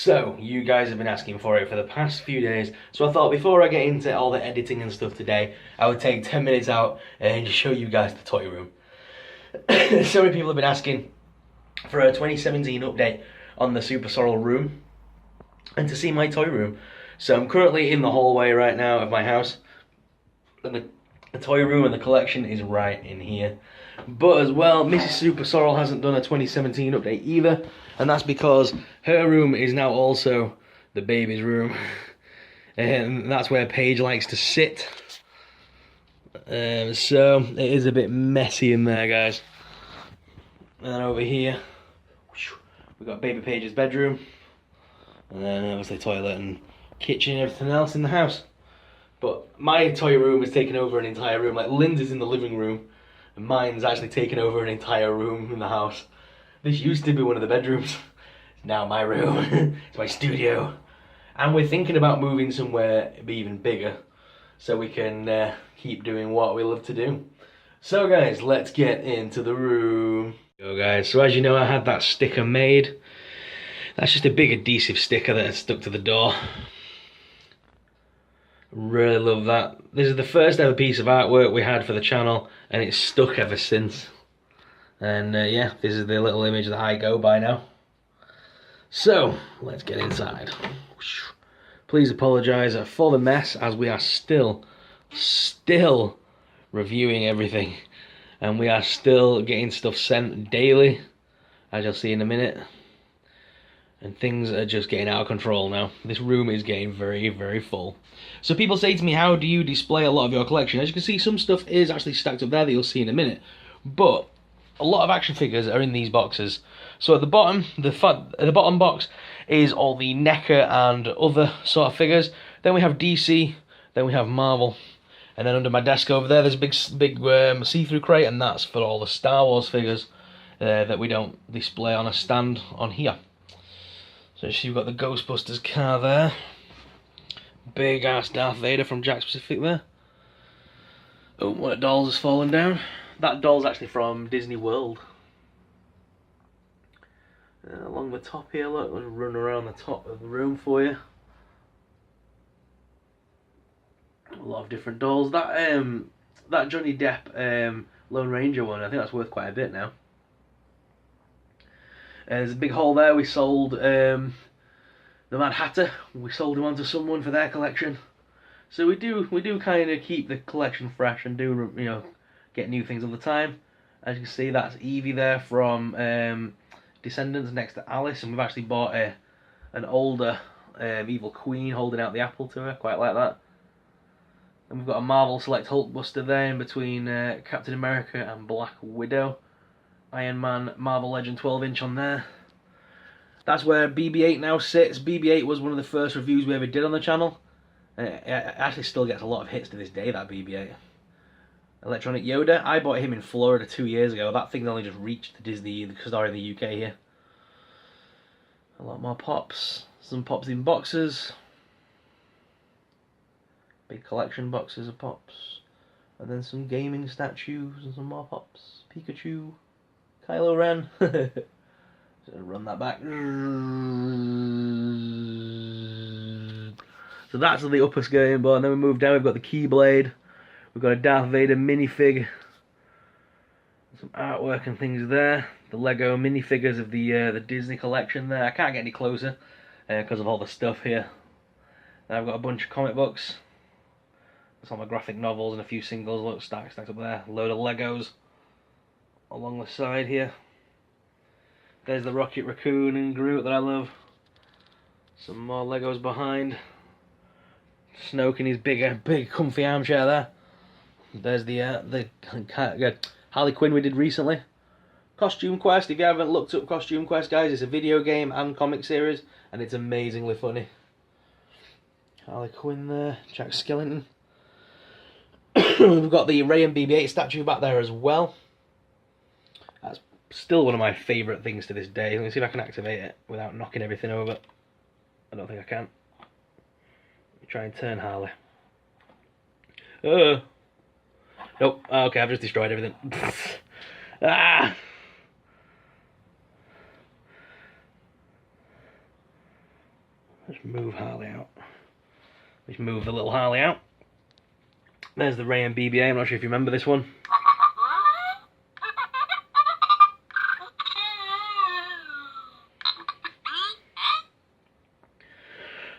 So, you guys have been asking for it for the past few days, so I thought before I get into all the editing and stuff today, I would take 10 minutes out and show you guys the toy room. So many people have been asking for a 2017 update on the Super Sorrel room and to see my toy room. So I'm currently in the hallway right now of my house, and the toy room and the collection is right in here. But as well, Mrs. Super Sorrel hasn't done a 2017 update either, and that's because her room is now also the baby's room, and that's where Paige likes to sit. So it is a bit messy in there, guys. And then over here, we've got baby Paige's bedroom, and then obviously toilet and kitchen and everything else in the house. But my toy room has taken over an entire room. Like Lindsay's in the living room, and mine's actually taken over an entire room in the house. This used to be one of the bedrooms. It's now my room. It's my studio. And we're thinking about moving somewhere even bigger, so we can keep doing what we love to do. So guys, let's get into the room. Go guys, so as you know, I had that sticker made. That's just a big adhesive sticker that I stuck to the door. Really love that. This is the first ever piece of artwork we had for the channel, and it's stuck ever since. And yeah, this is the little image that I go by now. So, let's get inside. Please apologise for the mess, as we are still reviewing everything. And we are still getting stuff sent daily, as you'll see in a minute. And things are just getting out of control now. This room is getting very, very full. So people say to me, how do you display a lot of your collection? As you can see, some stuff is actually stacked up there that you'll see in a minute. But a lot of action figures are in these boxes. So at the bottom, the bottom box is all the NECA and other sort of figures. Then we have DC, then we have Marvel. And then under my desk over there, there's a big see-through crate, and that's for all the Star Wars figures that we don't display on a stand on here. So you've got the Ghostbusters car there. Big ass Darth Vader from Jack Specific there. Oh, one of the dolls has fallen down. That doll's actually from Disney World. Along the top here, look, let's run around the top of the room for you. A lot of different dolls. That Johnny Depp Lone Ranger one, I think that's worth quite a bit now. There's a big hole there. We sold the Mad Hatter. We sold him on to someone for their collection. So we do kind of keep the collection fresh and do, you know, get new things all the time. As you can see, that's Evie there from Descendants next to Alice, and we've actually bought an older evil queen holding out the apple to her. Quite like that. And we've got a Marvel Select Hulkbuster there in between Captain America and Black Widow. Iron Man Marvel Legend 12-inch on there. That's where BB-8 now sits. BB-8 was one of the first reviews we ever did on the channel. It actually still gets a lot of hits to this day, that BB-8. Electronic Yoda. I bought him in Florida 2 years ago. That thing's only just reached the Disney store in the UK here. A lot more Pops. Some Pops in boxes. Big collection boxes of Pops. And then some gaming statues and some more Pops. Pikachu. Kylo Ren. So run that back. So that's the upper skirting board. And then we move down, we've got the Keyblade. We've got a Darth Vader minifig. Some artwork and things there. The Lego minifigures of the Disney collection there. I can't get any closer because of all the stuff here. Then I've got a bunch of comic books. That's all my graphic novels and a few singles. Look, stacked up there. A load of Legos along the side here. There's the Rocket Raccoon and Groot that I love. Some more Legos behind. Snoke in his big comfy armchair there. There's the Harley Quinn we did recently. Costume Quest. If you haven't looked up Costume Quest, guys, it's a video game and comic series, and it's amazingly funny. Harley Quinn there. Jack Skellington. We've got the Rey and BB-8 statue back there as well. That's still one of my favourite things to this day. Let me see if I can activate it without knocking everything over. I don't think I can. Let me try and turn Harley. Nope. Okay, I've just destroyed everything. Ah! Move Harley out. Just move the little Harley out. There's the Ray and BBA. I'm not sure if you remember this one.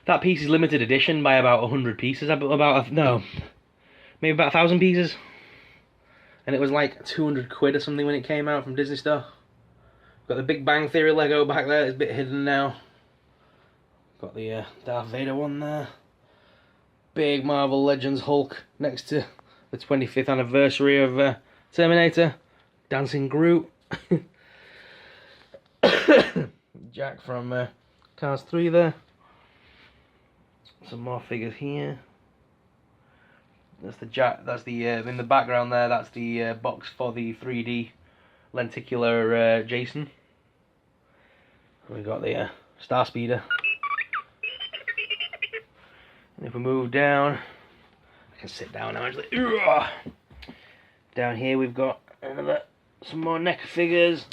That piece is limited edition by about 100 pieces. Maybe about 1,000 pieces. And it was like 200 quid or something when it came out from Disney Store. Got the Big Bang Theory Lego back there. It's a bit hidden now. Got the Darth Vader one there. Big Marvel Legends Hulk next to the 25th anniversary of Terminator. Dancing Groot. Jack from Cars 3 there. Some more figures here. That's the Jack. That's the in the background there. That's the box for the 3D lenticular Jason. We got the Star Speeder. And if we move down, I can sit down now actually. Down here we've got some more NECA figures,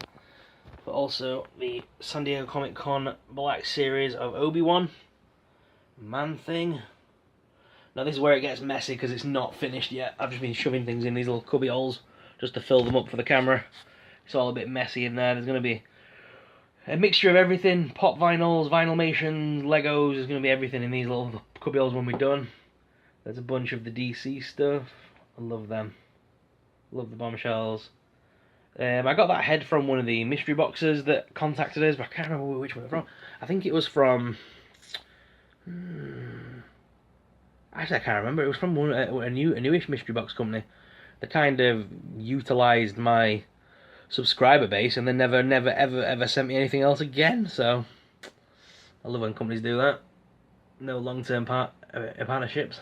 but also the San Diego Comic Con Black Series of Obi-Wan. Man-Thing. Now this is where it gets messy because it's not finished yet. I've just been shoving things in these little cubby holes just to fill them up for the camera. It's all a bit messy in there. There's going to be a mixture of everything. Pop vinyls, Vinylmations, Legos. There's going to be everything in these little cubby holes when we're done. There's a bunch of the DC stuff. I love them. Love the bombshells. I got that head from one of the mystery boxes that contacted us, but I can't remember which one from. I think it was from... Actually, I can't remember. It was from a newish mystery box company that kind of utilised my subscriber base and then never ever sent me anything else again. So I love when companies do that. No long-term partnerships.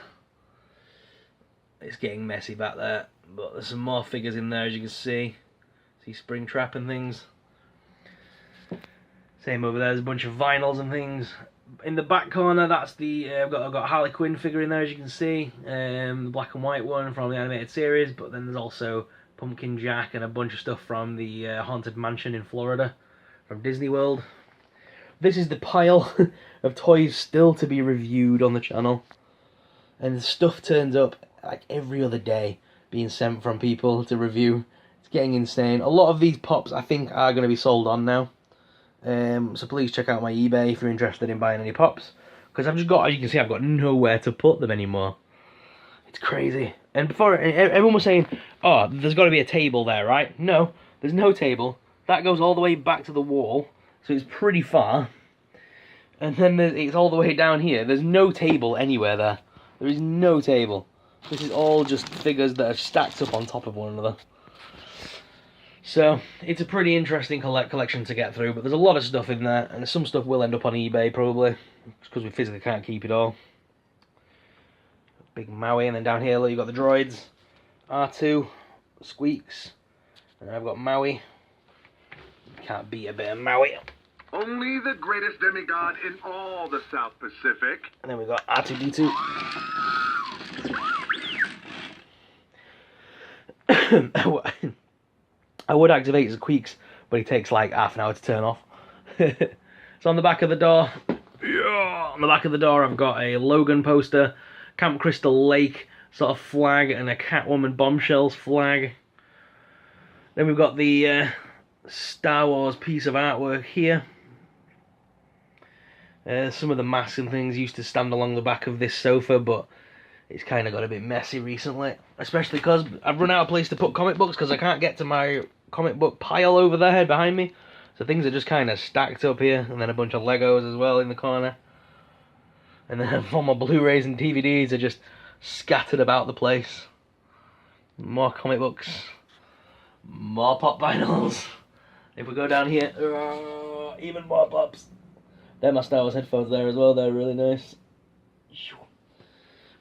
It's getting messy back there, but there's some more figures in there as you can see. See Springtrap and things. Same over there. There's a bunch of vinyls and things. In the back corner, that's the I've got a Harley Quinn figure in there, as you can see, the black and white one from the animated series. But then there's also Pumpkin Jack and a bunch of stuff from the Haunted Mansion in Florida from Disney World. This is the pile of toys still to be reviewed on the channel, and stuff turns up like every other day being sent from people to review. It's getting insane. A lot of these pops I think are going to be sold on now. So please check out my eBay if you're interested in buying any pops, because I've just got, as you can see, I've got nowhere to put them anymore. It's crazy. And before, everyone was saying, oh, there's got to be a table there, right? No, there's no table. That goes all the way back to the wall, so it's pretty far. And then it's all the way down here. There's no table anywhere there. There is no table. This is all just figures that are stacked up on top of one another. So, it's a pretty interesting collection to get through, but there's a lot of stuff in there, and some stuff will end up on eBay, probably, because we physically can't keep it all. Big Maui, and then down here, look, you've got the droids, R2, Squeaks, and then I've got Maui. Can't beat a bit of Maui. Only the greatest demigod in all the South Pacific. And then we've got R2-D2. I would activate his Squeaks, but he takes like half an hour to turn off. So on the back of the door, I've got a Logan poster, Camp Crystal Lake sort of flag, and a Catwoman Bombshells flag. Then we've got the Star Wars piece of artwork here. Some of the masks and things used to stand along the back of this sofa, but it's kind of got a bit messy recently, especially because I've run out of place to put comic books because I can't get to my comic book pile over there behind me. So things are just kind of stacked up here, and then a bunch of Legos as well in the corner. And then all my Blu-rays and DVDs are just scattered about the place. More comic books, more pop vinyls. If we go down here, even more pops. They're my Star Wars headphones there as well, they're really nice.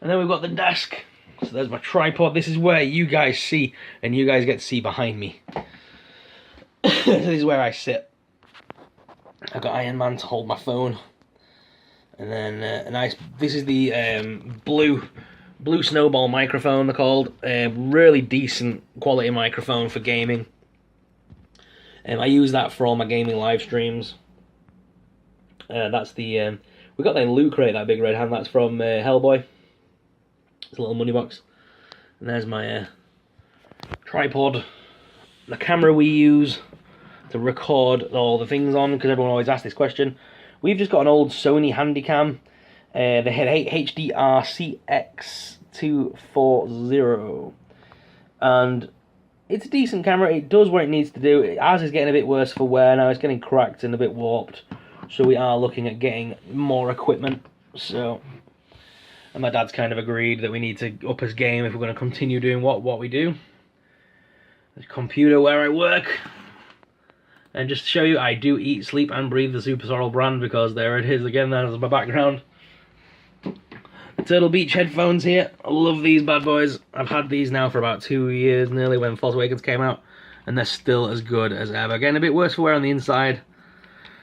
And then we've got the desk. So there's my tripod. This is where you guys see, and you guys get to see behind me. This is where I sit. I've got Iron Man to hold my phone. And then a nice, this is the blue Snowball microphone, they're called. Really decent quality microphone for gaming. I use that for all my gaming live streams. That's the We got that in Loot Crate, that big red hand. That's from Hellboy. It's a little money box. And there's my tripod. The camera we use to record all the things on, because everyone always asks this question. We've just got an old Sony Handycam. The HDR CX240. And it's a decent camera. It does what it needs to do. Ours is getting a bit worse for wear now. It's getting cracked and a bit warped. So we are looking at getting more equipment. So, and my dad's kind of agreed that we need to up his game if we're going to continue doing what we do. The computer where I work. And just to show you, I do eat, sleep, and breathe the Super Sorrel brand, because there it is again. That is my background. The Turtle Beach headphones here. I love these bad boys. I've had these now for about 2 years nearly, when Force Awakens came out, and they're still as good as ever. Getting a bit worse for wear on the inside.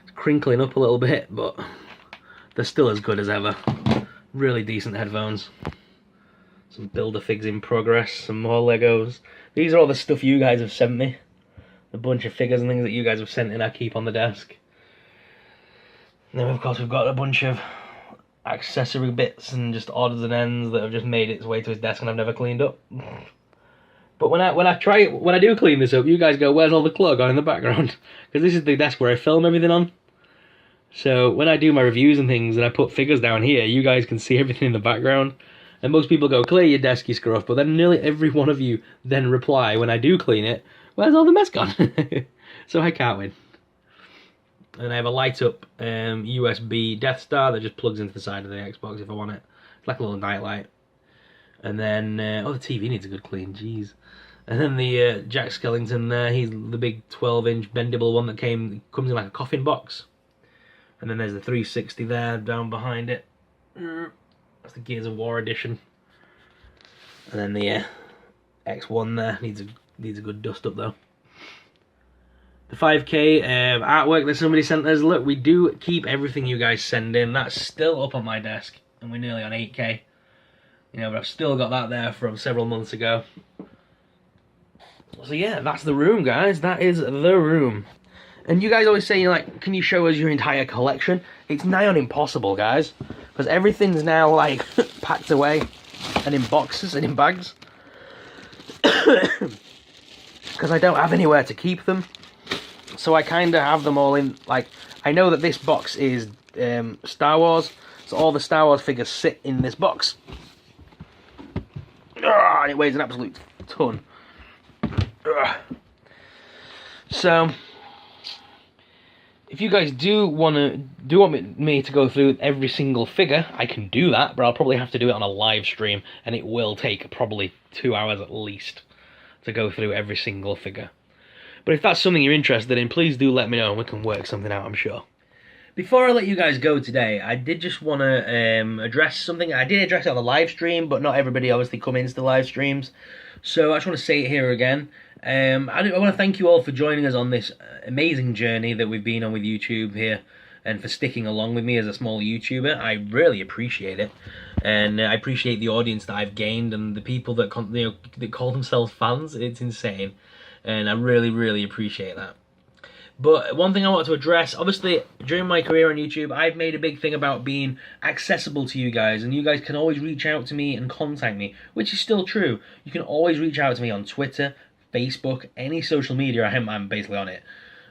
It's crinkling up a little bit, but they're still as good as ever. Really decent headphones. Some Build-A-Figs in progress. Some more Legos. These are all the stuff you guys have sent me. A bunch of figures and things that you guys have sent in, I keep on the desk. And then of course we've got a bunch of accessory bits and just odds and ends that have just made its way to his desk and I've never cleaned up. But when I do clean this up, you guys go, "Where's all the clutter gone in the background?" Because this is the desk where I film everything on. So when I do my reviews and things and I put figures down here, you guys can see everything in the background. And most people go, "Clear your desk, you scruff." But then nearly every one of you then reply when I do clean it, "Where's all the mess gone?" So I can't win. And I have a light up USB Death Star that just plugs into the side of the Xbox if I want it. It's like a little night light. And then, oh, the TV needs a good clean, jeez. And then the Jack Skellington there, he's the big 12-inch bendable one that comes in like a coffin box. And then there's the 360 there down behind it. That's the Gears of War edition. And then the X1 there needs a good dust up though. The 5K artwork that somebody sent us. Look, we do keep everything you guys send in. That's still up on my desk, and we're nearly on 8K. You know, but I've still got that there from several months ago. So yeah, that's the room, guys. That is the room. And you guys always say, like, "Can you show us your entire collection?" It's nigh on impossible, guys, because everything's now like packed away and in boxes and in bags. Because I don't have anywhere to keep them. So I kind of have them all in, like, I know that this box is Star Wars, so all the Star Wars figures sit in this box. And it weighs an absolute ton. So, if you guys do want me to go through every single figure, I can do that, but I'll probably have to do it on a live stream, and it will take probably 2 hours at least to go through every single figure. But if that's something you're interested in, please do let me know and we can work something out, I'm sure. Before I let you guys go today, I did just want to address something. I did address it on the live stream, but not everybody obviously come into the live streams. So I just want to say it here again. I want to thank you all for joining us on this amazing journey that we've been on with YouTube here, and for sticking along with me as a small YouTuber. I really appreciate it, and I appreciate the audience that I've gained and the people that that call themselves fans. It's insane, and I really, really appreciate that. But one thing I want to address, obviously, during my career on YouTube, I've made a big thing about being accessible to you guys, and you guys can always reach out to me and contact me, which is still true. You can always reach out to me on Twitter, Facebook, any social media. I'm basically on it.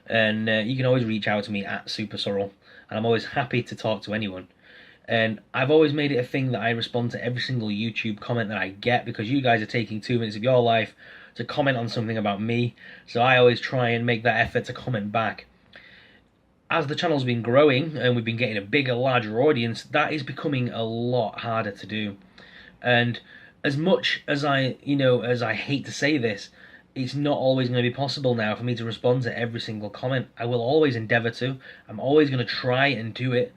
And you can always reach out to me at Super Sorrel, and I'm always happy to talk to anyone. And I've always made it a thing that I respond to every single YouTube comment that I get, because you guys are taking 2 minutes of your life to comment on something about me, so I always try and make that effort to comment back. As the channel's been growing and we've been getting a bigger, larger audience, that is becoming a lot harder to do. And as much as I hate to say this, it's not always going to be possible now for me to respond to every single comment. I will always endeavour to. I'm always going to try and do it,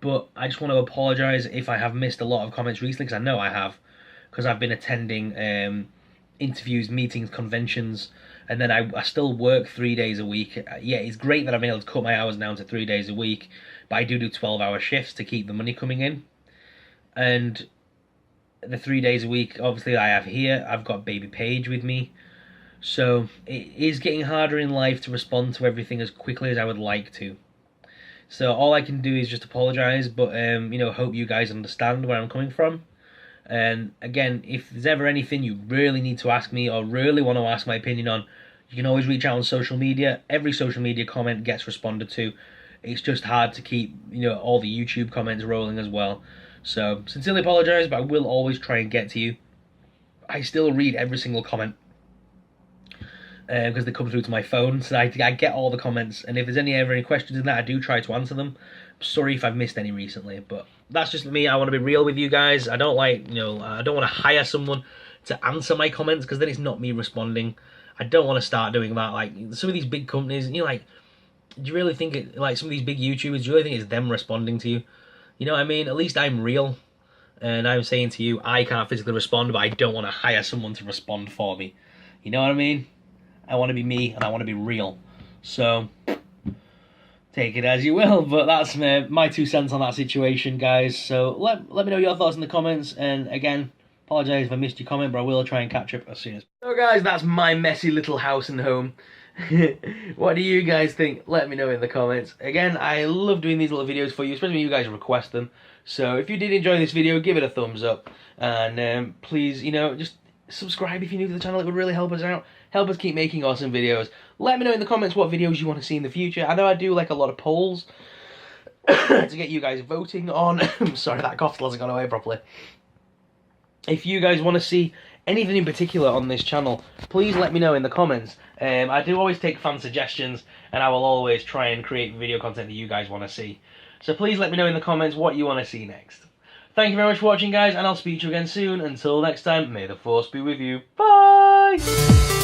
but I just want to apologise if I have missed a lot of comments recently, because I know I have, because I've been attending interviews, meetings, conventions, and then I still work 3 days a week. Yeah, it's great that I've been able to cut my hours down to 3 days a week, but I do 12-hour shifts to keep the money coming in. And the 3 days a week, obviously, I have here, I've got baby Paige with me, so it is getting harder in life to respond to everything as quickly as I would like to. So all I can do is just apologise, but hope you guys understand where I'm coming from. And again, if there's ever anything you really need to ask me or really want to ask my opinion on, you can always reach out on social media. Every social media comment gets responded to. It's just hard to keep, all the YouTube comments rolling as well. So, sincerely apologise, but I will always try and get to you. I still read every single comment because they come through to my phone, so I get all the comments. And if there's any questions in that, I do try to answer them. Sorry if I've missed any recently, but that's just me. I want to be real with you guys. I don't I don't want to hire someone to answer my comments, because then it's not me responding. I don't want to start doing that. Like some of these big companies, do you really think it? Like some of these big YouTubers, do you really think it's them responding to you? You know what I mean? At least I'm real, and I'm saying to you, I can't physically respond, but I don't want to hire someone to respond for me. You know what I mean? I want to be me, and I want to be real. So, take it as you will, but that's my 2 cents on that situation, guys. So, let me know your thoughts in the comments, and again, apologise if I missed your comment, but I will try and catch up as soon as. So, guys, that's my messy little house and home. What do you guys think? Let me know in the comments. Again, I love doing these little videos for you, especially when you guys request them. So, if you did enjoy this video, give it a thumbs up, and please, just subscribe if you're new to the channel. It would really help us out. Help us keep making awesome videos. Let me know in the comments what videos you want to see in the future. I know I do like a lot of polls to get you guys voting on. Sorry, that cough still hasn't gone away properly. If you guys want to see anything in particular on this channel, please let me know in the comments. I do always take fan suggestions, and I will always try and create video content that you guys want to see. So please let me know in the comments what you want to see next. Thank you very much for watching, guys, and I'll speak to you again soon. Until next time, may the force be with you. Bye!